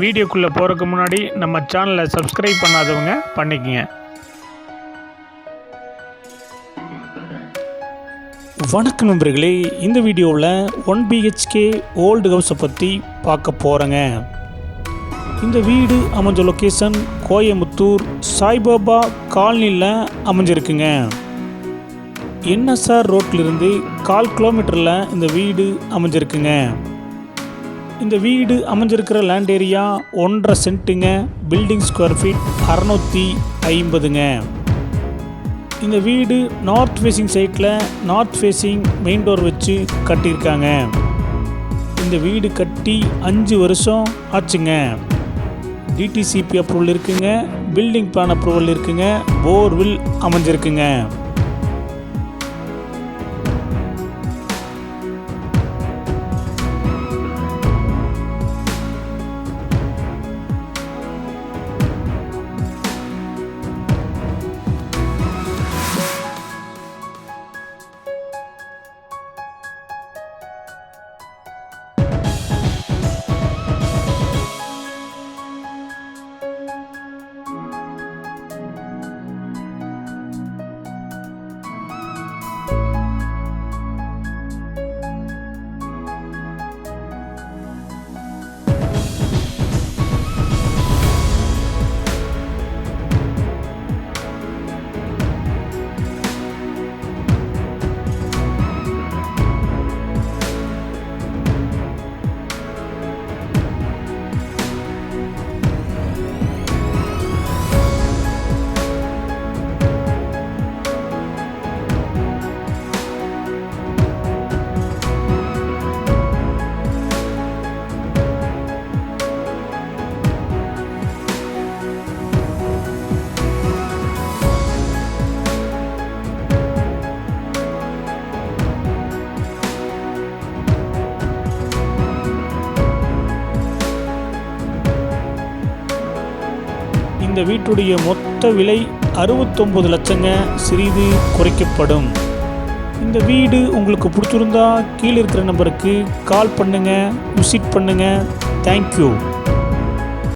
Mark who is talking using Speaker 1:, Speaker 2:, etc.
Speaker 1: வீடியோக்குள்ளே போகிறதுக்கு முன்னாடி நம்ம சேனலை சப்ஸ்கிரைப் பண்ணாதவங்க பண்ணிக்கங்க. வணக்கம் நண்பர்களே, இந்த வீடியோவில் 1 BHK ஓல்டு ஹவுஸை பற்றி பார்க்க போகிறேங்க. இந்த வீடு அமைஞ்ச லொக்கேஷன் கோயம்புத்தூர் சாய்பாபா காலனியில் அமைஞ்சிருக்குங்க. NSR ரோட்டிலிருந்து 1/4 கிலோமீட்டரில் இந்த வீடு அமைஞ்சிருக்குங்க. இந்த வீடு அமைஞ்சிருக்கிற லேண்ட் ஏரியா 1.5 சென்ட்டுங்க. பில்டிங் ஸ்கொயர் ஃபீட் 650ங்க. இந்த வீடு நார்த் ஃபேஸிங் சைட்டில் நார்த் ஃபேஸிங் மெயின் டோர் வச்சு கட்டியிருக்காங்க. இந்த வீடு கட்டி 5 வருஷம் ஆச்சுங்க. DTCP அப்ரூவல் இருக்குங்க. பில்டிங் பிளான் அப்ரூவல் இருக்குங்க. போர்வில் அமைஞ்சிருக்குங்க. இந்த வீட்டுடைய மொத்த விலை 69 லட்சங்க. சிறிது குறைக்கப்படும். இந்த வீடு உங்களுக்கு பிடிச்சிருந்தா கீழே இருக்கிற நம்பருக்கு கால் பண்ணுங்கள், விசிட் பண்ணுங்கள். தேங்க்யூ.